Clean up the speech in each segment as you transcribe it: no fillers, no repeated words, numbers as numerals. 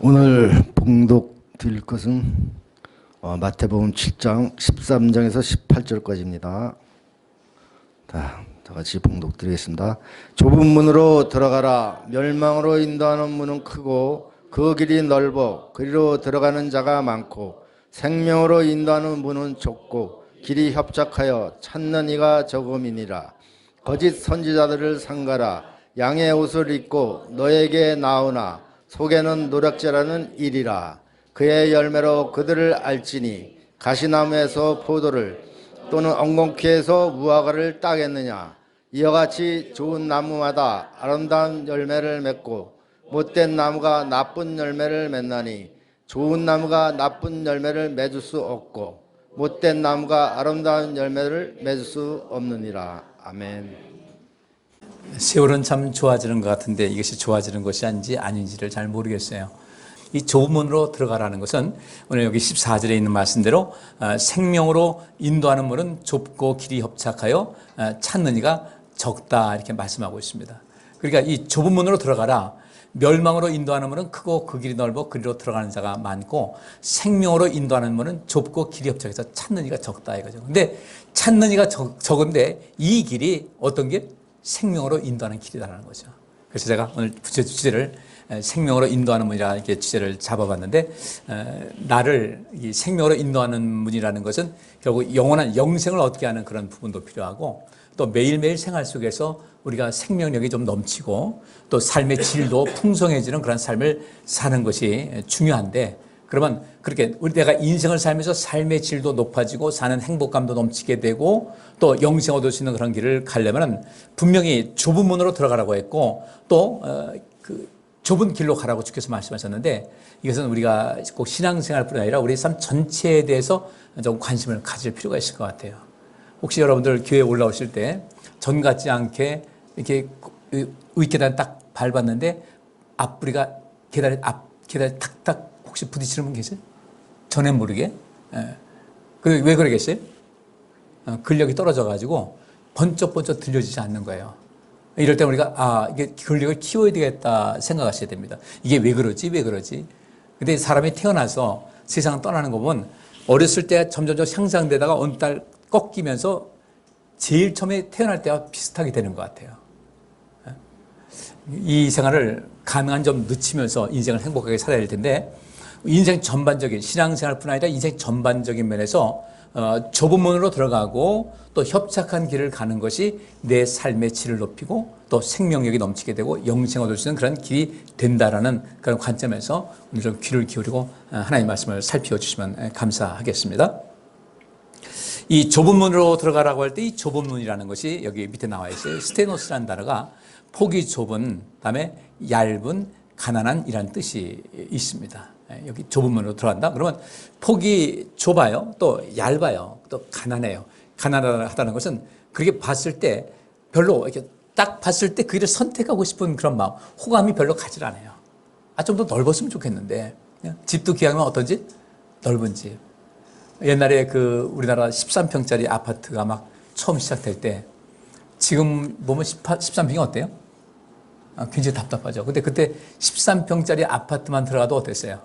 오늘 봉독 드릴 것은 마태복음 7장 13장에서 18절까지입니다. 다 같이 봉독 드리겠습니다. 좁은 문으로 들어가라. 멸망으로 인도하는 문은 크고 그 길이 넓어 그리로 들어가는 자가 많고 생명으로 인도하는 문은 좁고 길이 협착하여 찾는 이가 적음이니라. 거짓 선지자들을 삼가라. 양의 옷을 입고 너에게 나오나 속에는 노략질하는 일이라. 그의 열매로 그들을 알지니 가시나무에서 포도를 또는 엉겅퀴에서 무화과를 따겠느냐. 이와 같이 좋은 나무마다 아름다운 열매를 맺고 못된 나무가 나쁜 열매를 맺나니 좋은 나무가 나쁜 열매를 맺을 수 없고 못된 나무가 아름다운 열매를 맺을 수 없느니라. 아멘. 세월은 참 좋아지는 것 같은데 이것이 좋아지는 것이 아닌지를 잘 모르겠어요. 이 좁은 문으로 들어가라는 것은 오늘 여기 14절에 있는 말씀대로 생명으로 인도하는 문은 좁고 길이 협착하여 찾는 이가 적다 이렇게 말씀하고 있습니다. 그러니까 이 좁은 문으로 들어가라. 멸망으로 인도하는 문은 크고 그 길이 넓어 그리로 들어가는 자가 많고 생명으로 인도하는 문은 좁고 길이 협착해서 찾는 이가 적다 이거죠. 근데 찾는 이가 적은데 이 길이 어떤 길? 생명으로 인도하는 길이라는 거죠. 그래서 제가 오늘 주제를 생명으로 인도하는 문이라 이렇게 주제를 잡아봤는데, 나를 이 생명으로 인도하는 문이라는 것은 결국 영원한 영생을 얻게 하는 그런 부분도 필요하고, 또 매일매일 생활 속에서 우리가 생명력이 좀 넘치고 또 삶의 질도 풍성해지는 그런 삶을 사는 것이 중요한데, 그러면 그렇게 내가 인생을 살면서 삶의 질도 높아지고 사는 행복감도 넘치게 되고 또 영생 얻을 수 있는 그런 길을 가려면 분명히 좁은 문으로 들어가라고 했고 또 그 좁은 길로 가라고 주께서 말씀하셨는데, 이것은 우리가 꼭 신앙생활뿐 아니라 우리 삶 전체에 대해서 좀 관심을 가질 필요가 있을 것 같아요. 혹시 여러분들 교회에 올라오실 때 전 같지 않게 이렇게 의계단 딱 밟았는데 앞부리가 계단에 탁탁 혹시 부딪히는 분 계세요? 전엔 모르게. 왜 그러겠어요? 근력이 떨어져가지고 번쩍번쩍 들려지지 않는 거예요. 이럴 때 우리가 이게 근력을 키워야 되겠다 생각하셔야 됩니다. 이게 왜 그러지? 근데 사람이 태어나서 세상을 떠나는 거 보면 어렸을 때 점점 향상되다가 어느 날 꺾이면서 제일 처음에 태어날 때와 비슷하게 되는 것 같아요. 이 생활을 가능한 점 늦추면서 인생을 행복하게 살아야 할 텐데, 인생 전반적인 신앙생활뿐 아니라 인생 전반적인 면에서 좁은 문으로 들어가고 또 협착한 길을 가는 것이 내 삶의 질을 높이고 또 생명력이 넘치게 되고 영생 얻을 수 있는 그런 길이 된다라는 그런 관점에서 오늘 좀 귀를 기울이고 하나님의 말씀을 살펴주시면 감사하겠습니다. 이 좁은 문으로 들어가라고 할 때 이 좁은 문이라는 것이 여기 밑에 나와 있어요. 스테노스라는 단어가 폭이 좁은, 그다음에 얇은, 가난한 이라는 뜻이 있습니다. 여기 좁은 문으로 들어간다? 그러면 폭이 좁아요. 또 얇아요. 또 가난해요. 가난하다는 것은 그렇게 봤을 때 별로 이렇게 딱 봤을 때 그 길을 선택하고 싶은 그런 마음, 호감이 별로 가지 않아요. 좀 더 넓었으면 좋겠는데. 집도 기왕이면 어떤 집? 넓은 집. 옛날에 우리나라 13평짜리 아파트가 막 처음 시작될 때 지금 보면 13평이 어때요? 굉장히 답답하죠. 근데 그때 13평짜리 아파트만 들어가도 어땠어요?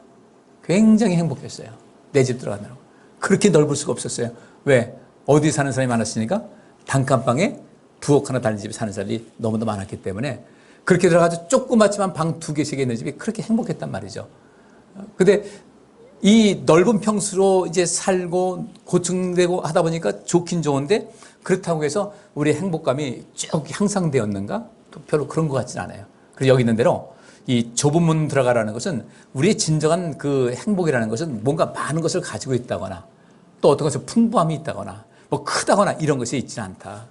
굉장히 행복했어요. 내 집 들어가느라고. 그렇게 넓을 수가 없었어요. 왜? 어디 사는 사람이 많았으니까 단칸방에 부엌 하나 달린 집에 사는 사람이 너무나 많았기 때문에 그렇게 들어가서 조그맣지만 방 2개, 3개 있는 집이 그렇게 행복했단 말이죠. 근데 이 넓은 평수로 이제 살고 고층되고 하다 보니까 좋긴 좋은데 그렇다고 해서 우리의 행복감이 쭉 향상되었는가? 또 별로 그런 것 같지는 않아요. 그래서 여기 있는 대로 이 좁은 문 들어가라는 것은 우리의 진정한 그 행복이라는 것은 뭔가 많은 것을 가지고 있다거나 또 어떤 것에 풍부함이 있다거나 뭐 크다거나 이런 것이 있지는 않다.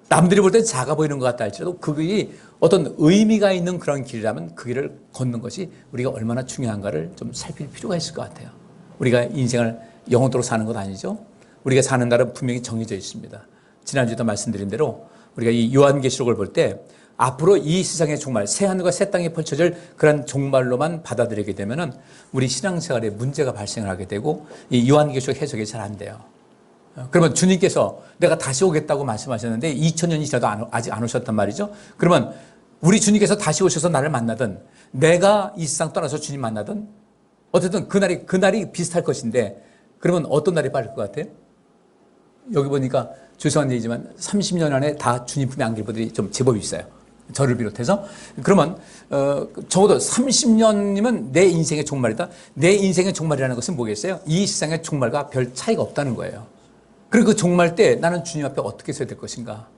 남들이 볼 때 작아 보이는 것 같다 할지라도 그 길이 어떤 의미가 있는 그런 길이라면 그 길을 걷는 것이 우리가 얼마나 중요한가를 좀 살필 필요가 있을 것 같아요. 우리가 인생을 영원토록 사는 것 아니죠. 우리가 사는 날은 분명히 정해져 있습니다. 지난주에도 말씀드린 대로 우리가 이 요한계시록을 볼 때 앞으로 이 세상의 종말, 새하늘과 새 땅이 펼쳐질 그런 종말로만 받아들이게 되면은 우리 신앙생활에 문제가 발생을 하게 되고 이 요한계시록 해석이 잘 안 돼요. 그러면 주님께서 내가 다시 오겠다고 말씀하셨는데 2000년이 지나도 아직 안 오셨단 말이죠. 그러면 우리 주님께서 다시 오셔서 나를 만나든 내가 이 세상 떠나서 주님 만나든 어쨌든 그날이 비슷할 것인데 그러면 어떤 날이 빠를 것 같아요? 여기 보니까 죄송한 얘기지만 30년 안에 다 주님 품에 안길 분들이 좀 제법 있어요. 저를 비롯해서. 그러면 적어도 30년이면 내 인생의 종말이다. 내 인생의 종말이라는 것은 뭐겠어요? 이 세상의 종말과 별 차이가 없다는 거예요. 그리고 그 종말 때 나는 주님 앞에 어떻게 서야 될 것인가?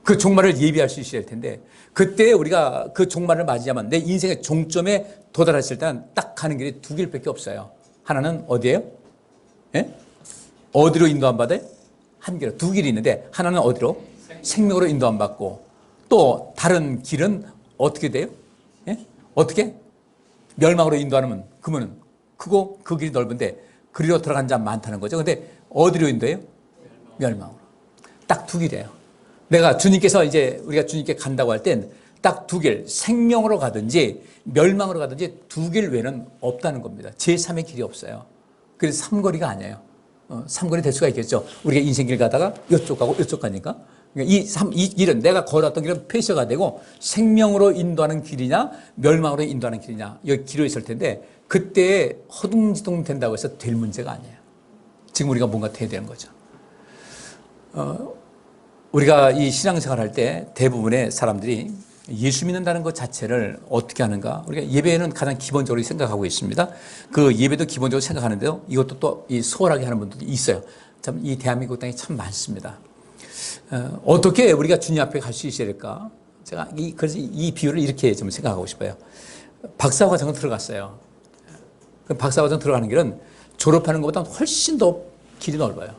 그 종말을 예비할 수 있어야 할 텐데 그때 우리가 그 종말을 맞이하면 내 인생의 종점에 도달했을 때는 딱 가는 길이 두 길밖에 없어요. 하나는 어디예요? 예? 어디로 인도 안 받아요? 한 길, 두 길이 있는데 하나는 어디로? 생명으로 인도 안 받고 또 다른 길은 어떻게 돼요? 예? 어떻게? 멸망으로 인도하면 그러면 크고 그 길이 넓은데 그리로 들어간 자 많다는 거죠. 근데 어디로 인도해요? 멸망으로. 딱 두 길이에요. 내가 주님께서 이제 우리가 주님께 간다고 할 땐 딱 두 길, 생명으로 가든지 멸망으로 가든지 두 길 외에는 없다는 겁니다. 제3의 길이 없어요. 그래서 삼거리가 아니에요. 삼거리 될 수가 있겠죠. 우리가 인생길 가다가 이쪽 가고 이쪽 가니까. 그러니까 이 길은 내가 걸었던 길은 폐쇄가 되고 생명으로 인도하는 길이냐 멸망으로 인도하는 길이냐 여기 길이 있을 텐데 그때 허둥지둥 된다고 해서 될 문제가 아니에요. 지금 우리가 뭔가 해야 되는 거죠. 우리가 이 신앙생활 할 때 대부분의 사람들이 예수 믿는다는 것 자체를 어떻게 하는가? 우리가 예배는 가장 기본적으로 생각하고 있습니다. 그 예배도 기본적으로 생각하는데요. 이것도 또 소홀하게 하는 분들도 있어요. 참 이 대한민국 땅에 참 많습니다. 어떻게 우리가 주님 앞에 갈 수 있어야 될까? 제가 그래서 이 비유를 이렇게 좀 생각하고 싶어요. 박사과정을 들어갔어요. 그 박사과정 들어가는 길은 졸업하는 것보다 훨씬 더 길이 넓어요.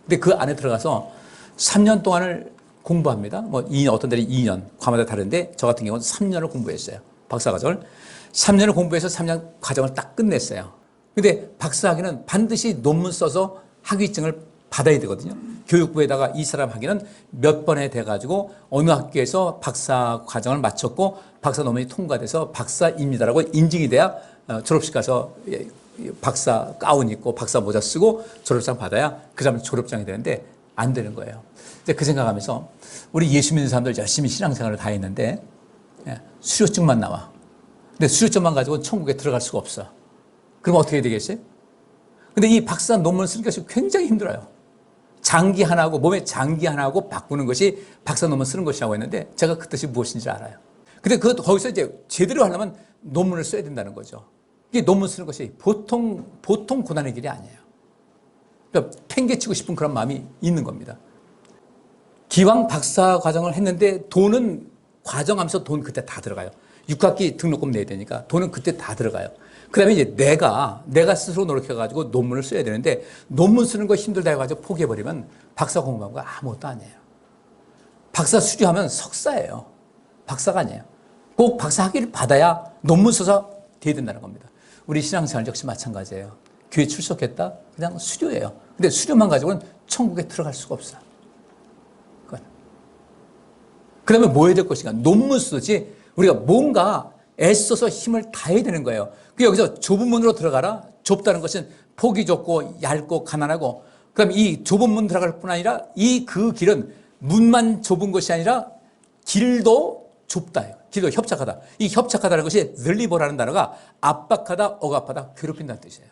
근데 그 안에 들어가서 3년 동안을 공부합니다. 뭐 2년, 어떤 데는 2년, 과마다 다른데 저 같은 경우는 3년을 공부했어요. 박사과정을. 3년을 공부해서 3년 과정을 딱 끝냈어요. 근데 박사학위는 반드시 논문 써서 학위증을 받아야 되거든요. 교육부에다가 이 사람 학위는 몇 번에 돼가지고 어느 학교에서 박사 과정을 마쳤고 박사 논문이 통과돼서 박사입니다라고 인증이 돼야 졸업식 가서 박사 가운 입고 박사 모자 쓰고 졸업장 받아야 그 사람은 졸업장이 되는데 안 되는 거예요. 이제 그 생각하면서 우리 예수 믿는 사람들 열심히 신앙생활을 다 했는데 수료증만 나와. 근데 수료증만 가지고 천국에 들어갈 수가 없어. 그럼 어떻게 되겠어요? 근데 이 박사 논문을 쓰는 것이 굉장히 힘들어요. 장기 하나하고 몸에 장기 하나하고 바꾸는 것이 박사 논문 쓰는 것이라고 했는데 제가 그 뜻이 무엇인지 알아요. 근데 거기서 이제 제대로 하려면 논문을 써야 된다는 거죠. 이게 논문 쓰는 것이 보통 고난의 길이 아니에요. 그러니까 팽개치고 싶은 그런 마음이 있는 겁니다. 기왕 박사 과정을 했는데 돈은 과정하면서 돈 그때 다 들어가요. 6학기 등록금 내야 되니까 돈은 그때 다 들어가요. 그 다음에 이제 내가 스스로 노력해가지고 논문을 써야 되는데 논문 쓰는 거 힘들다 해가지고 포기해버리면 박사 공부한 거 아무것도 아니에요. 박사 수료하면 석사예요. 박사가 아니에요. 꼭 박사 학위를 받아야 논문 써서 돼야 된다는 겁니다. 우리 신앙생활 역시 마찬가지예요. 교회 출석했다? 그냥 수료예요. 근데 수료만 가지고는 천국에 들어갈 수가 없어요. 그 다음에 뭐 해야 될 것인가? 논문 쓰듯이 우리가 뭔가 애써서 힘을 다해야 되는 거예요. 여기서 좁은 문으로 들어가라. 좁다는 것은 폭이 좁고 얇고 가난하고 그다음에 이 좁은 문 들어갈 뿐 아니라 그 길은 문만 좁은 것이 아니라 길도 좁다. 길도 협착하다. 이 협착하다는 것이 늘리보라는 단어가 압박하다, 억압하다, 괴롭힌다는 뜻이에요.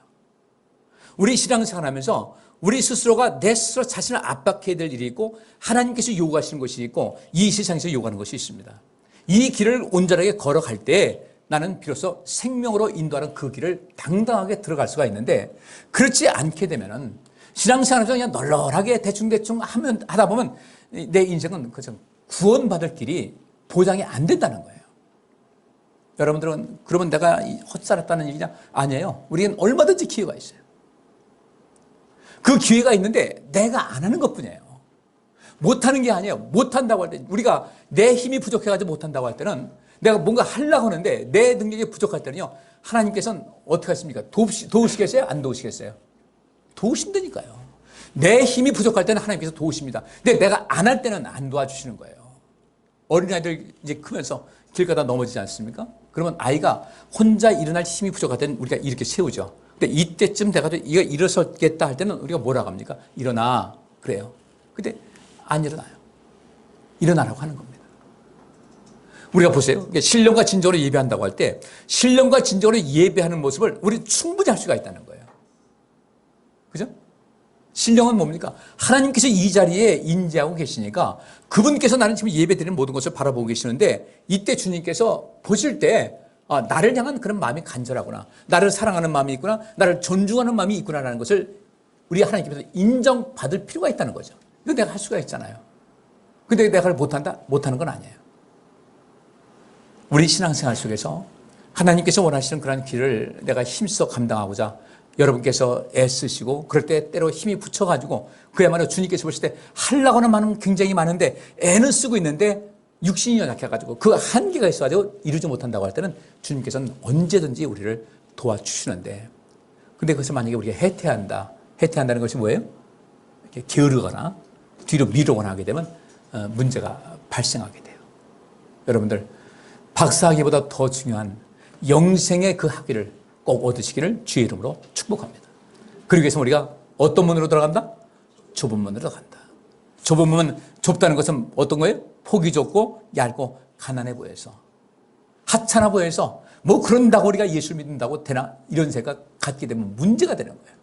우리 신앙생활 하면서 우리 스스로가 내 스스로 자신을 압박해야 될 일이 있고 하나님께서 요구하시는 것이 있고 이 세상에서 요구하는 것이 있습니다. 이 길을 온전하게 걸어갈 때 나는 비로소 생명으로 인도하는 그 길을 당당하게 들어갈 수가 있는데 그렇지 않게 되면은 신앙생활에서 그냥 널널하게 대충대충 하다 보면 내 인생은 그저 구원받을 길이 보장이 안 된다는 거예요. 여러분들은 그러면 내가 헛살았다는 얘기냐? 아니에요. 우리는 얼마든지 기회가 있어요. 그 기회가 있는데 내가 안 하는 것뿐이에요. 못하는 게 아니에요. 못한다고 할 때 우리가 내 힘이 부족해가지고 못한다고 할 때는 내가 뭔가 하려고 하는데 내 능력이 부족할 때는요. 하나님께서는 어떻게 하십니까? 도우시겠어요? 안 도우시겠어요? 도우신다니까요. 내 힘이 부족할 때는 하나님께서 도우십니다. 근데 내가 안 할 때는 안 도와주시는 거예요. 어린아이들 이제 크면서 길 가다 넘어지지 않습니까? 그러면 아이가 혼자 일어날 힘이 부족할 때는 우리가 이렇게 세우죠. 근데 이때쯤 돼가지고 이거 일어서겠다 할 때는 우리가 뭐라고 합니까? 일어나. 그래요. 근데 안 일어나요. 일어나라고 하는 겁니다. 우리가 보세요. 신령과 진정으로 예배한다고 할 때 신령과 진정으로 예배하는 모습을 우리 충분히 할 수가 있다는 거예요. 그죠? 신령은 뭡니까? 하나님께서 이 자리에 인재하고 계시니까 그분께서 나는 지금 예배드리는 모든 것을 바라보고 계시는데 이때 주님께서 보실 때 나를 향한 그런 마음이 간절하구나. 나를 사랑하는 마음이 있구나. 나를 존중하는 마음이 있구나라는 것을 우리 하나님께서 인정받을 필요가 있다는 거죠. 이거 내가 할 수가 있잖아요. 근데 내가 못한다? 못하는 건 아니에요. 우리 신앙생활 속에서 하나님께서 원하시는 그런 길을 내가 힘써 감당하고자 여러분께서 애쓰시고 그럴 때 때로 힘이 붙여가지고 그야말로 주님께서 보실 때 하려고 하는 마음은 굉장히 많은데 애는 쓰고 있는데 육신이 연약해가지고 그 한계가 있어가지고 이루지 못한다고 할 때는 주님께서는 언제든지 우리를 도와주시는데 근데 그것을 만약에 우리가 해태한다는 것이 뭐예요? 이렇게 게으르거나 뒤로 미루거나 하게 되면 문제가 발생하게 돼요. 여러분들 박사학위보다 더 중요한 영생의 그 학위를 꼭 얻으시기를 주의 이름으로 축복합니다. 그러기 위해서 우리가 어떤 문으로 들어간다? 좁은 문으로 들어간다. 좁은 문은 좁다는 것은 어떤 거예요? 폭이 좁고 얇고 가난해 보여서 하찮아 보여서 뭐 그런다고 우리가 예수를 믿는다고 되나 이런 생각 갖게 되면 문제가 되는 거예요.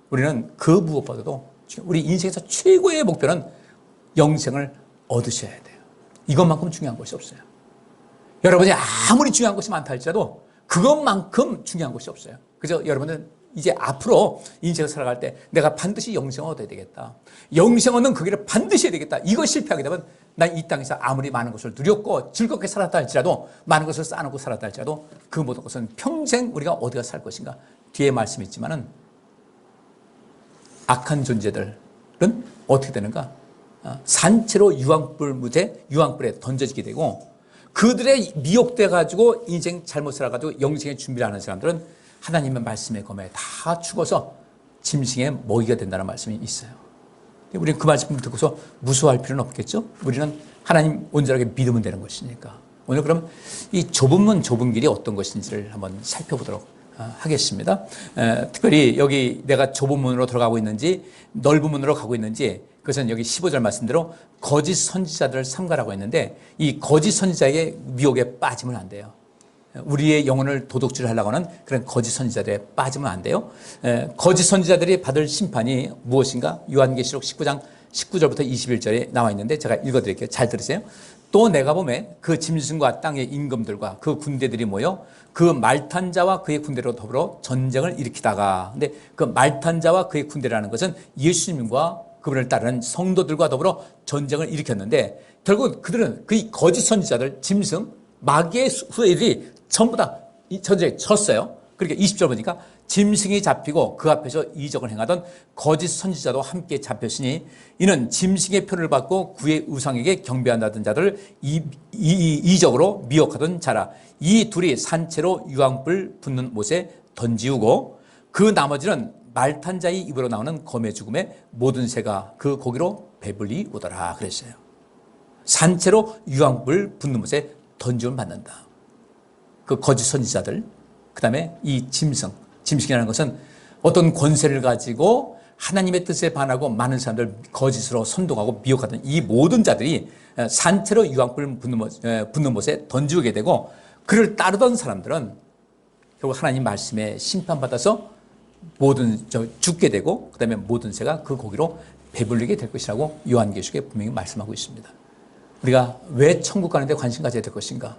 우리는 그 무엇보다도 우리 인생에서 최고의 목표는 영생을 얻으셔야 돼요. 이것만큼 중요한 것이 없어요. 여러분이 아무리 중요한 것이 많다 할지라도 그것만큼 중요한 것이 없어요. 그래서 여러분은 이제 앞으로 인생을 살아갈 때 내가 반드시 영생을 얻어야 되겠다. 영생 얻는 그 길을 반드시 해야 되겠다. 이거 실패하게 되면 난 이 땅에서 아무리 많은 것을 누렸고 즐겁게 살았다 할지라도 많은 것을 쌓아놓고 살았다 할지라도 그 모든 것은 평생 우리가 어디가 살 것인가. 뒤에 말씀이 있지만은 악한 존재들은 어떻게 되는가? 산채로 유황불에 던져지게 되고 그들의 미혹돼 가지고 인생 잘못 살아가지고 영생의 준비를 하는 사람들은 하나님의 말씀의 검에 다 죽어서 짐승의 먹이가 된다는 말씀이 있어요. 우리는 그 말씀을 듣고서 무서워할 필요는 없겠죠? 우리는 하나님 온전하게 믿으면 되는 것이니까. 오늘 그럼 이 좁은 문 좁은 길이 어떤 것인지를 한번 살펴보도록 하겠습니다. 특별히 여기 내가 좁은 문으로 들어가고 있는지 넓은 문으로 가고 있는지 그것은 여기 15절 말씀대로 거짓 선지자들을 삼가라고 했는데 이 거짓 선지자의 미혹에 빠지면 안 돼요. 우리의 영혼을 도둑질하려고 하는 그런 거짓 선지자들에 빠지면 안 돼요. 거짓 선지자들이 받을 심판이 무엇인가? 요한계시록 19장 19절부터 21절에 나와 있는데 제가 읽어드릴게요. 잘 들으세요. 또 내가 보매 그 짐승과 땅의 임금들과 그 군대들이 모여 그 말탄 자와 그의 군대로 더불어 전쟁을 일으키다가 근데 그 말탄 자와 그의 군대라는 것은 예수님과 그분을 따르는 성도들과 더불어 전쟁을 일으켰는데 결국 그들은 그 거짓 선지자들 짐승 마귀의 후예들이 전부 다 이 전쟁에 졌어요. 그러니까 20절 보니까 짐승이 잡히고 그 앞에서 이적을 행하던 거짓 선지자도 함께 잡혔으니 이는 짐승의 표를 받고 그의 우상에게 경배한다던 자들을 이적으로 미혹하던 자라. 이 둘이 산채로 유황불 붙는 못에 던지우고 그 나머지는 말탄 자의 입으로 나오는 검의 죽음에 모든 새가 그 고기로 배불리 오더라 그랬어요. 산채로 유황불 붙는 못에 던지움 받는다. 그 거짓 선지자들, 그 다음에 이 짐승이라는 것은 어떤 권세를 가지고 하나님의 뜻에 반하고 많은 사람들 거짓으로 선동하고 미혹하던 이 모든 자들이 산채로 유황불 붙는 못에 던지게 되고 그를 따르던 사람들은 결국 하나님 말씀에 심판받아서 죽게 되고 그 다음에 모든 새가 그 고기로 배불리게 될 것이라고 요한계시록에 분명히 말씀하고 있습니다. 우리가 왜 천국 가는데 관심 가져야 될 것인가?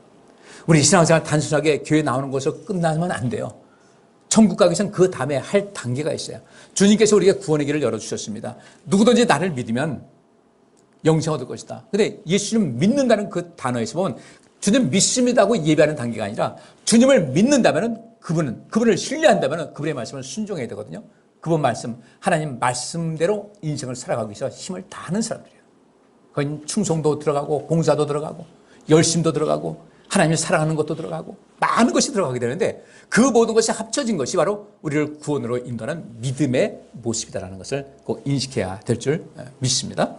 우리 신앙생활 단순하게 교회 나오는 것으로 끝나면 안 돼요. 천국 가기 전 그 다음에 할 단계가 있어요. 주님께서 우리에게 구원의 길을 열어주셨습니다. 누구든지 나를 믿으면 영생 얻을 것이다. 근데 예수님 믿는다는 그 단어에서 보면 주님 믿습니다고 예배하는 단계가 아니라 주님을 믿는다면 그분을 신뢰한다면 그분의 말씀을 순종해야 되거든요. 그분 말씀, 하나님 말씀대로 인생을 살아가기 위해서 힘을 다하는 사람들이에요. 거긴 충성도 들어가고 봉사도 들어가고 열심도 들어가고 하나님을 사랑하는 것도 들어가고 많은 것이 들어가게 되는데 그 모든 것이 합쳐진 것이 바로 우리를 구원으로 인도하는 믿음의 모습이다라는 것을 꼭 인식해야 될 줄 믿습니다.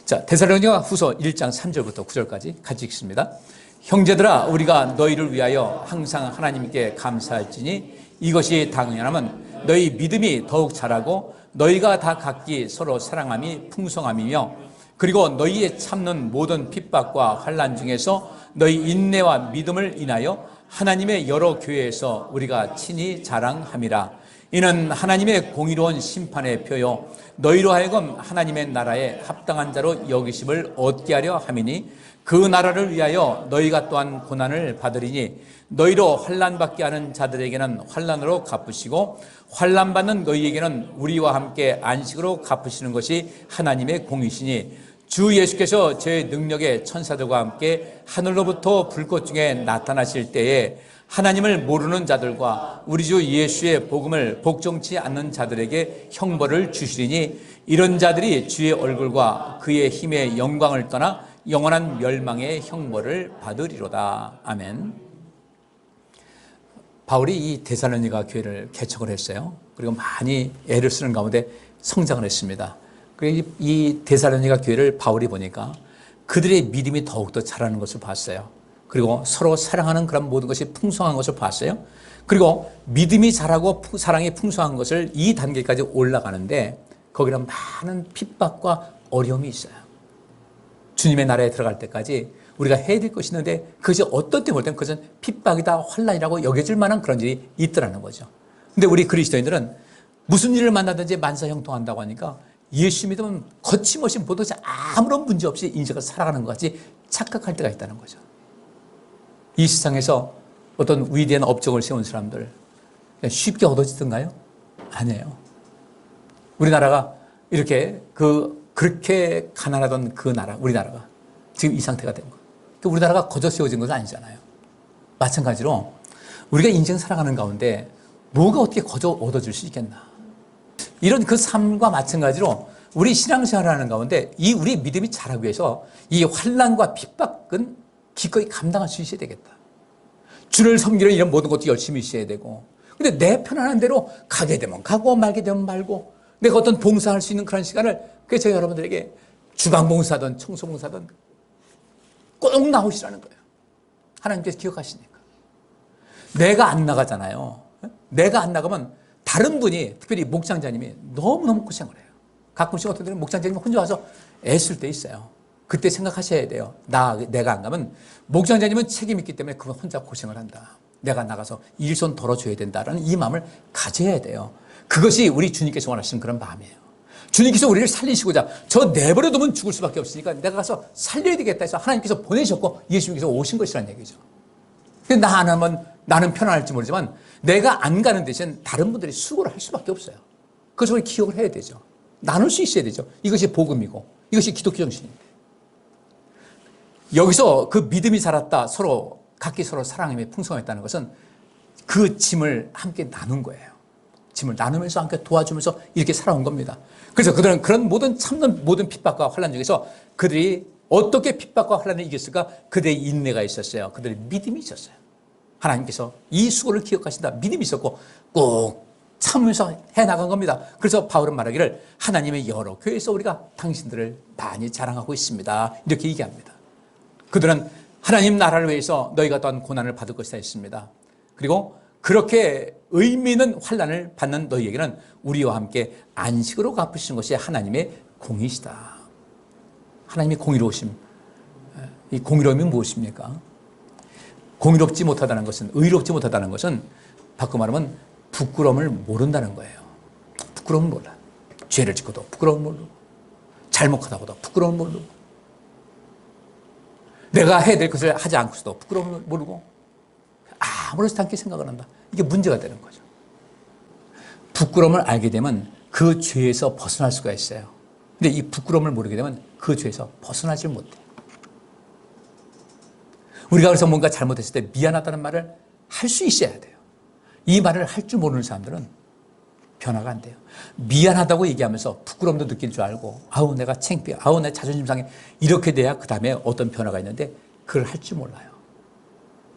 자, 데살로니가 후서 1장 3절부터 9절까지 같이 읽습니다. 형제들아 우리가 너희를 위하여 항상 하나님께 감사할지니 이것이 당연하면 너희 믿음이 더욱 자라고 너희가 다 각기 서로 사랑함이 풍성함이며 그리고 너희의 참는 모든 핍박과 환난 중에서 너희 인내와 믿음을 인하여 하나님의 여러 교회에서 우리가 친히 자랑함이라. 이는 하나님의 공의로운 심판의 표요 너희로 하여금 하나님의 나라에 합당한 자로 여기심을 얻게 하려 함이니 그 나라를 위하여 너희가 또한 고난을 받으리니 너희로 환난받게 하는 자들에게는 환난으로 갚으시고 환난받는 너희에게는 우리와 함께 안식으로 갚으시는 것이 하나님의 공이시니 주 예수께서 제 능력의 천사들과 함께 하늘로부터 불꽃 중에 나타나실 때에 하나님을 모르는 자들과 우리 주 예수의 복음을 복종치 않는 자들에게 형벌을 주시리니 이런 자들이 주의 얼굴과 그의 힘의 영광을 떠나 영원한 멸망의 형벌을 받으리로다. 아멘. 바울이 이 데살로니가 교회를 개척을 했어요. 그리고 많이 애를 쓰는 가운데 성장을 했습니다. 그리고 이 데살로니가 교회를 바울이 보니까 그들의 믿음이 더욱더 자라는 것을 봤어요. 그리고 서로 사랑하는 그런 모든 것이 풍성한 것을 봤어요. 그리고 믿음이 자라고 사랑이 풍성한 것을 이 단계까지 올라가는데 거기는 많은 핍박과 어려움이 있어요. 주님의 나라에 들어갈 때까지 우리가 해야 될 것이 있는데 그것이 어떤 때 볼 때는 그것은 핍박이다 환난이라고 여겨질 만한 그런 일이 있더라는 거죠. 근데 우리 그리스도인들은 무슨 일을 만나든지 만사형통한다고 하니까 예수 믿으면 거침없이 모든 것이 아무런 문제 없이 인생을 살아가는 것 같이 착각할 때가 있다는 거죠. 이 세상에서 어떤 위대한 업적을 세운 사람들 쉽게 얻어지던가요? 아니에요. 우리나라가 이렇게 그렇게 가난하던 그 나라, 우리나라가 지금 이 상태가 된 거예요. 우리나라가 거저 세워진 것은 아니잖아요. 마찬가지로 우리가 인생 살아가는 가운데 뭐가 어떻게 거저 얻어질 수 있겠나. 이런 그 삶과 마찬가지로 우리 신앙생활을 하는 가운데 이 우리 믿음이 자라기 위해서 이 환난과 핍박은 기꺼이 감당할 수 있어야 되겠다. 주를 섬기는 이런 모든 것도 열심히 있어야 되고 근데 내 편안한 대로 가게 되면 가고 말게 되면 말고 내가 어떤 봉사할 수 있는 그런 시간을 그래서 제가 여러분들에게 주방봉사든 청소봉사든 꼭 나오시라는 거예요. 하나님께서 기억하시니까. 내가 안 나가잖아요. 내가 안 나가면 다른 분이 특별히 목장자님이 너무너무 고생을 해요. 가끔씩 어떤 때는 목장자님이 혼자 와서 애쓸 때 있어요. 그때 생각하셔야 돼요. 내가 안 가면 목장자님은 책임이 있기 때문에 그건 혼자 고생을 한다. 내가 나가서 일손 덜어줘야 된다라는 이 마음을 가져야 돼요. 그것이 우리 주님께서 원하시는 그런 마음이에요. 주님께서 우리를 살리시고자 저 내버려 두면 죽을 수밖에 없으니까 내가 가서 살려야 되겠다 해서 하나님께서 보내셨고 예수님께서 오신 것이라는 얘기죠. 근데 나 안 하면 나는 편안할지 모르지만 내가 안 가는 대신 다른 분들이 수고를 할 수밖에 없어요. 그것을 우리 기억을 해야 되죠. 나눌 수 있어야 되죠. 이것이 복음이고 이것이 기독교 정신인데. 여기서 그 믿음이 자랐다 각기 서로 사랑함이 풍성했다는 것은 그 짐을 함께 나눈 거예요. 짐을 나누면서 함께 도와주면서 이렇게 살아온 겁니다. 그래서 그들은 그런 참는 모든 핍박과 환난 중에서 그들이 어떻게 핍박과 환난을 이겼을까? 그들의 인내가 있었어요. 그들의 믿음이 있었어요. 하나님께서 이 수고를 기억하신다. 믿음이 있었고 꼭 참으면서 해나간 겁니다. 그래서 바울은 말하기를 하나님의 여러 교회에서 우리가 당신들을 많이 자랑하고 있습니다. 이렇게 얘기합니다. 그들은 하나님 나라를 위해서 너희가 또한 고난을 받을 것이다 했습니다. 그리고 그렇게 의미 있는 환난을 받는 너희에게는 우리와 함께 안식으로 갚으시는 것이 하나님의 공이시다. 하나님의 공의로우심. 이 공의로움이 무엇입니까? 공의롭지 못하다는 것은, 의롭지 못하다는 것은 바꿔 말하면 부끄러움을 모른다는 거예요. 부끄러움을 몰라. 죄를 짓고도 부끄러움을 모르고 잘못하다고도 부끄러움을 모르고 내가 해야 될 것을 하지 않고서도 부끄러움을 모르고 아무렇지도 않게 생각을 한다. 이게 문제가 되는 거죠. 부끄러움을 알게 되면 그 죄에서 벗어날 수가 있어요. 근데 이 부끄러움을 모르게 되면 그 죄에서 벗어나질 못해. 우리가 그래서 뭔가 잘못했을 때 미안하다는 말을 할 수 있어야 돼요. 이 말을 할 줄 모르는 사람들은 변화가 안 돼요. 미안하다고 얘기하면서 부끄러움도 느낄 줄 알고 아우 내가 창피해, 아우 내 자존심 상해 이렇게 돼야 그 다음에 어떤 변화가 있는데 그걸 할 줄 몰라요.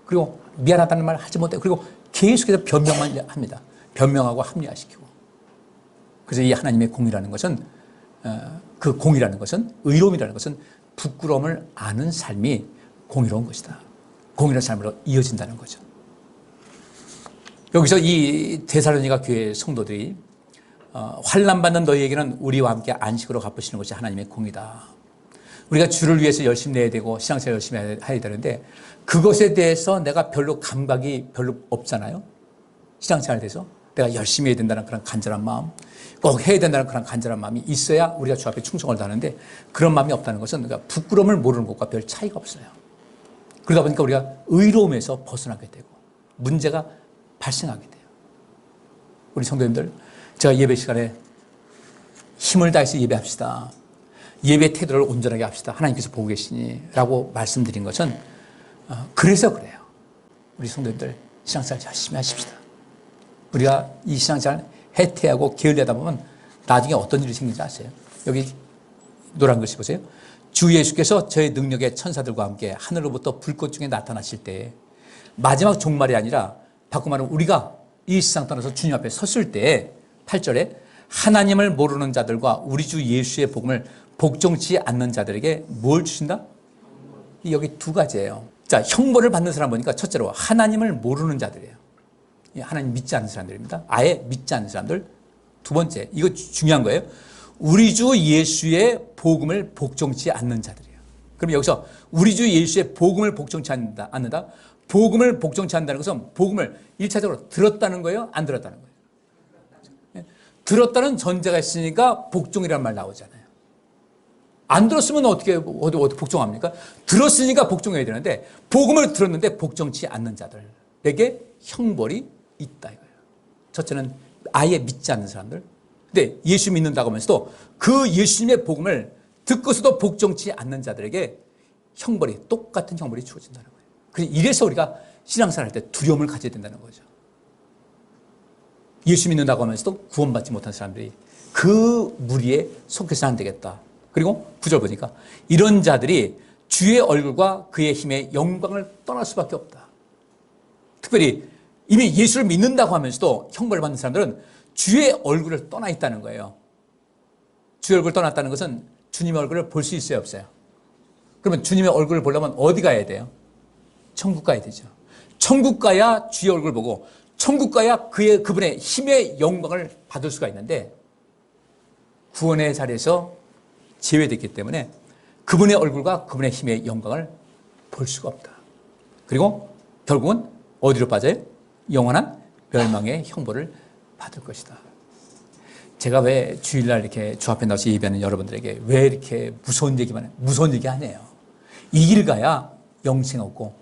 그리고 미안하다는 말을 하지 못해요. 그리고 계속해서 변명만 합니다. 변명하고 합리화시키고. 그래서 이 하나님의 공이라는 것은 그 공이라는 것은 의로움이라는 것은 부끄러움을 아는 삶이 공의로운 것이다. 공의로운 삶으로 이어진다는 거죠. 여기서 이 데살로니가 교회 성도들이 환난 받는 너희에게는 우리와 함께 안식으로 갚으시는 것이 하나님의 공이다. 우리가 주를 위해서 열심히 내야 되고 신앙생활 열심히 해야 되는데 그것에 대해서 내가 별로 감각이 별로 없잖아요. 신앙생활에 대해서 내가 열심히 해야 된다는 그런 간절한 마음, 꼭 해야 된다는 그런 간절한 마음이 있어야 우리가 주 앞에 충성을 다하는데 그런 마음이 없다는 것은 그러니까 부끄러움을 모르는 것과 별 차이가 없어요. 그러다 보니까 우리가 의로움에서 벗어나게 되고 문제가 발생하게 돼요. 우리 성도님들, 제가 예배 시간에 힘을 다해서 예배합시다. 예배 태도를 온전하게 합시다. 하나님께서 보고 계시니 라고 말씀드린 것은 그래서 그래요. 우리 성도님들 신앙생활 열심히 하십시다. 우리가 이 신앙생활 해태하고 게을리하다 보면 나중에 어떤 일이 생기는지 아세요? 여기 노란 글씨 보세요. 주 예수께서 저의 능력의 천사들과 함께 하늘로부터 불꽃 중에 나타나실 때 마지막 종말이 아니라 바꿔 말하면 우리가 이 세상 떠나서 주님 앞에 섰을 때 8절에 하나님을 모르는 자들과 우리 주 예수의 복음을 복종치 않는 자들에게 뭘 주신다? 여기 두 가지예요. 자, 형벌을 받는 사람 보니까 첫째로 하나님을 모르는 자들이에요. 하나님 믿지 않는 사람들입니다. 아예 믿지 않는 사람들. 두 번째, 이거 중요한 거예요. 우리 주 예수의 복음을 복종치 않는 자들이에요. 그럼 여기서 우리 주 예수의 복음을 복종치 않는다. 복음을 복종치 않는다는 것은 복음을 1차적으로 들었다는 거예요? 안 들었다는 거예요? 들었다는 전제가 있으니까 복종이라는 말 나오잖아요. 안 들었으면 어떻게 복종합니까? 들었으니까 복종해야 되는데 복음을 들었는데 복종치 않는 자들에게 형벌이 있다 이거예요. 첫째는 아예 믿지 않는 사람들. 근데 예수 믿는다고 하면서도 그 예수님의 복음을 듣고서도 복종치 않는 자들에게 형벌이 똑같은 형벌이 주어진다는 거예요. 이래서 우리가 신앙생활 할 때 두려움을 가져야 된다는 거죠. 예수 믿는다고 하면서도 구원받지 못한 사람들이 그 무리에 속해서 안 되겠다. 그리고 9절 보니까 이런 자들이 주의 얼굴과 그의 힘의 영광을 떠날 수밖에 없다. 특별히 이미 예수를 믿는다고 하면서도 형벌을 받는 사람들은 주의 얼굴을 떠나 있다는 거예요. 주의 얼굴을 떠났다는 것은 주님의 얼굴을 볼 수 있어요, 없어요? 그러면 주님의 얼굴을 보려면 어디 가야 돼요? 천국 가야 되죠. 천국 가야 주의 얼굴을 보고 천국 가야 그분의 힘의 영광을 받을 수가 있는데 구원의 자리에서 제외됐기 때문에 그분의 얼굴과 그분의 힘의 영광을 볼 수가 없다. 그리고 결국은 어디로 빠져요? 영원한 멸망의 형벌을 받을 것이다. 제가 왜 주일날 이렇게 주 앞에 나와서 예배하는 여러분들에게 왜 이렇게 무서운 얘기만 해요? 무서운 얘기 아니에요. 이 길 가야 영생 얻고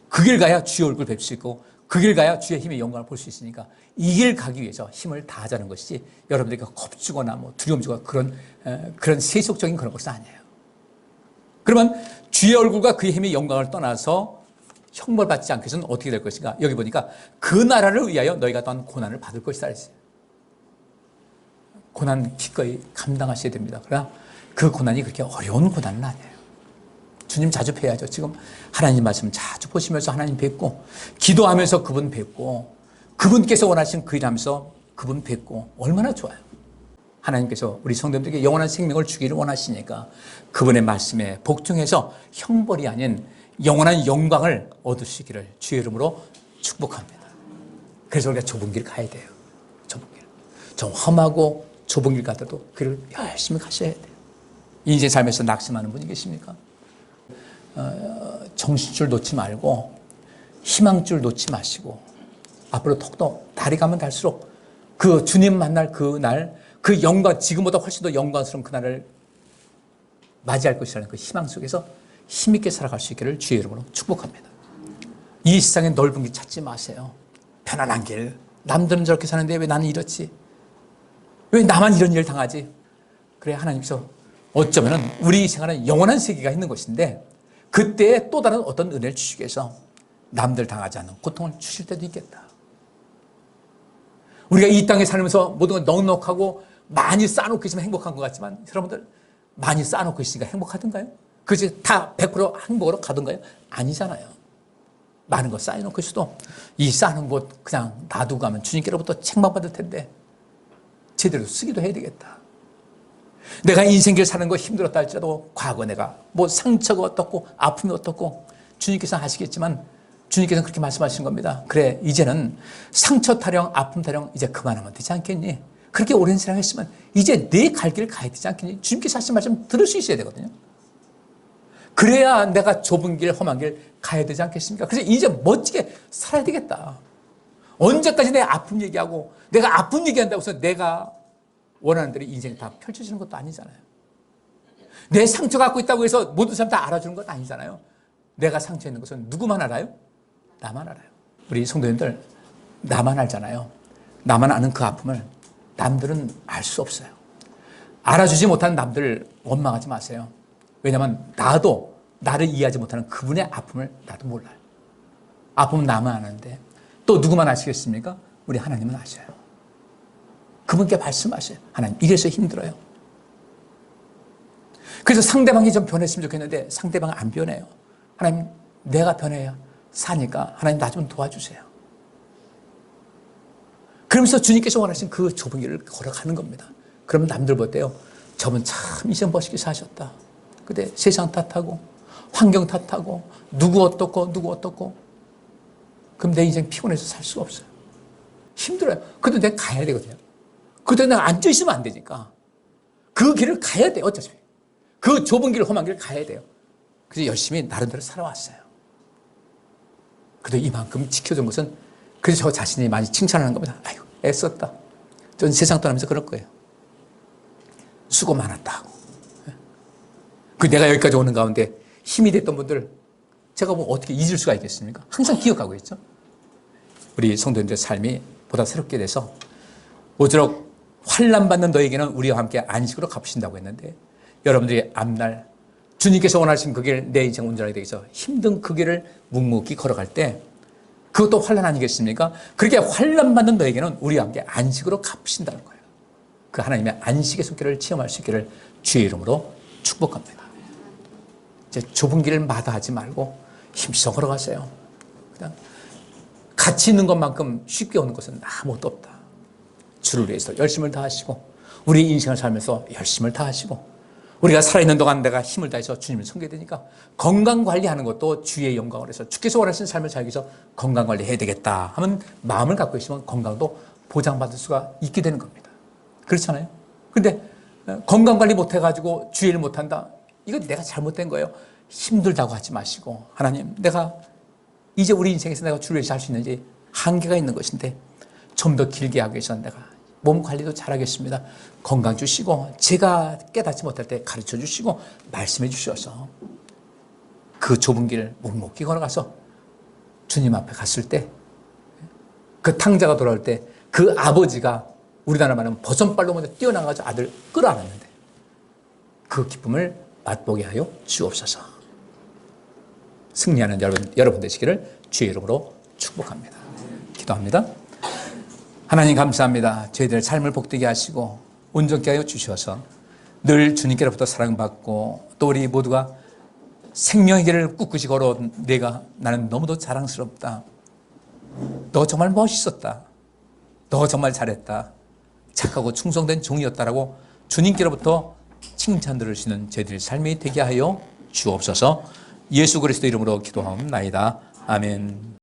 그 길 가야 주의 얼굴 뵐 수 있고 그 길 가야 주의 힘의 영광을 볼 수 있으니까 이 길 가기 위해서 힘을 다하자는 것이지 여러분들에게 겁주거나 뭐 두려움 주거나 그런 세속적인 그런 것은 아니에요. 그러면 주의 얼굴과 그의 힘의 영광을 떠나서 형벌받지 않게 해서는 어떻게 될 것인가? 여기 보니까 그 나라를 위하여 너희가 또한 고난을 받을 것이다 했어요. 고난 기꺼이 감당하셔야 됩니다. 그러나 그 고난이 그렇게 어려운 고난은 아니에요. 주님 자주 뵈야죠. 지금 하나님 말씀 자주 보시면서 하나님 뵙고 기도하면서 그분 뵙고 그분께서 원하신 그 일하면서 그분 뵙고 얼마나 좋아요. 하나님께서 우리 성도들에게 영원한 생명을 주기를 원하시니까 그분의 말씀에 복종해서 형벌이 아닌 영원한 영광을 얻으시기를 주의 이름으로 축복합니다. 그래서 우리가 좁은 길 가야 돼요. 좁은 길. 좀 험하고 좁은 길 가도 그 길을 열심히 가셔야 돼요. 인생 삶에서 낙심하는 분이 계십니까? 정신줄 놓지 말고 희망줄 놓지 마시고 앞으로 톡톡 날이 가면 갈수록 그 주님 만날 그 날, 그 영광, 지금보다 훨씬 더 영광스러운 그날을 맞이할 것이라는 그 희망 속에서 힘있게 살아갈 수 있기를 주의 이름으로 축복합니다. 이 세상에 넓은 길 찾지 마세요. 편안한 길. 남들은 저렇게 사는데 왜 나는 이렇지? 왜 나만 이런 일을 당하지? 그래, 하나님께서 어쩌면 우리 생활은 영원한 세계가 있는 것인데 그때에 또 다른 어떤 은혜를 주시기 위해서 남들 당하지 않는 고통을 주실 때도 있겠다. 우리가 이 땅에 살면서 모든 걸 넉넉하고 많이 쌓아놓고 있으면 행복한 것 같지만 여러분들 많이 쌓아놓고 있으니까 행복하던가요? 그것이 다 100% 행복으로 가던가요? 아니잖아요. 많은 거 쌓여놓고 있어도 이 쌓아놓은 것 그냥 놔두고 가면 주님께로부터 책망받을 텐데 제대로 쓰기도 해야 되겠다. 내가 인생길 사는 거 힘들었다 할지라도 과거 내가 뭐 상처가 어떻고 아픔이 어떻고 주님께서는 아시겠지만 주님께서는 그렇게 말씀하시는 겁니다. 그래, 이제는 상처 타령, 아픔 타령 이제 그만하면 되지 않겠니? 그렇게 오랜 사랑했으면 이제 내 갈 길을 가야 되지 않겠니? 주님께서 하신 말씀 들을 수 있어야 되거든요. 그래야 내가 좁은 길, 험한 길 가야 되지 않겠습니까? 그래서 이제 멋지게 살아야 되겠다. 언제까지 내 아픔 얘기하고 내가 아픔 얘기한다고 해서 내가 원하는 대로 인생이 다 펼쳐지는 것도 아니잖아요. 내 상처 갖고 있다고 해서 모든 사람 다 알아주는 건 아니잖아요. 내가 상처 있는 것은 누구만 알아요? 나만 알아요. 우리 성도님들, 나만 알잖아요. 나만 아는 그 아픔을 남들은 알 수 없어요. 알아주지 못하는 남들을 원망하지 마세요. 왜냐하면 나도 나를 이해하지 못하는 그분의 아픔을 나도 몰라요. 아픔은 나만 아는데 또 누구만 아시겠습니까? 우리 하나님은 아셔요. 그분께 말씀하셔요. 하나님, 이래서 힘들어요. 그래서 상대방이 좀 변했으면 좋겠는데 상대방은 안 변해요. 하나님, 내가 변해야 사니까 하나님 나 좀 도와주세요. 그러면서 주님께서 원하신 그 좁은 길을 걸어가는 겁니다. 그러면 남들 볼 때요, 저분 참 인생 멋있게 사셨다. 근데 세상 탓하고 환경 탓하고 누구 어떻고 그럼 내 인생 피곤해서 살 수가 없어요. 힘들어요. 그래도 내가 가야 되거든요. 그래도 내가 앉아있으면 안 되니까 그 길을 가야 돼요. 어쩌죠. 그 좁은 길, 험한 길을 가야 돼요. 그래서 열심히 나름대로 살아왔어요. 그래도 이만큼 지켜준 것은 그래서 저 자신이 많이 칭찬하는 겁니다. 아유, 애썼다. 전 세상 떠나면서 그럴 거예요. 수고 많았다 하고. 그 내가 여기까지 오는 가운데 힘이 됐던 분들 제가 뭐 어떻게 잊을 수가 있겠습니까? 항상 기억하고 있죠. 우리 성도님들의 삶이 보다 새롭게 돼서 모쪼록 환난받는 너에게는 우리와 함께 안식으로 갚으신다고 했는데 여러분들이 앞날 주님께서 원하신 그 길 내 인생 온전하게 되기 위해서 힘든 그 길을 묵묵히 걸어갈 때 그것도 환난 아니겠습니까? 그렇게 환난받는 너에게는 우리와 함께 안식으로 갚으신다는 거예요. 그 하나님의 안식의 손길을 체험할 수 있기를 주의 이름으로 축복합니다. 이제 좁은 길을 마다하지 말고 힘써 걸어가세요. 그냥 가치 있는 것만큼 쉽게 오는 것은 아무것도 없다. 주를 위해서 열심을 다하시고 우리 인생을 살면서 열심을 다하시고 우리가 살아있는 동안 내가 힘을 다해서 주님을 섬겨야 되니까 건강관리하는 것도 주의 영광을 해서 주께서 원하시는 삶을 살기 위해서 건강관리해야 되겠다 하면 마음을 갖고 있으면 건강도 보장받을 수가 있게 되는 겁니다. 그렇잖아요. 근데 건강관리 못해가지고 주의를 못한다. 이건 내가 잘못된 거예요. 힘들다고 하지 마시고 하나님, 내가 이제 우리 인생에서 내가 주를 위해서 할 수 있는지 한계가 있는 것인데 좀 더 길게 하기 위해서 내가 몸 관리도 잘하겠습니다. 건강 주시고 제가 깨닫지 못할 때 가르쳐 주시고 말씀해 주셔서 그 좁은 길을 묵묵히 걸어가서 주님 앞에 갔을 때 그 탕자가 돌아올 때 그 아버지가 우리나라 말하면 버선발로 먼저 뛰어나가서 아들 끌어안았는데 그 기쁨을 맛보게 하여 주옵소서. 승리하는 여러분 되시기를 주의 이름으로 축복합니다. 기도합니다. 하나님 감사합니다. 저희들의 삶을 복되게 하시고 온전케 하여 주셔서 늘 주님께로부터 사랑받고 또 우리 모두가 생명의 길을 꿋꿋이 걸어온 나는 너무도 자랑스럽다. 너 정말 멋있었다. 너 정말 잘했다. 착하고 충성된 종이었다라고 주님께로부터 칭찬 들을 수 있는 저희들의 삶이 되게 하여 주옵소서. 예수 그리스도 이름으로 기도하옵나이다. 아멘.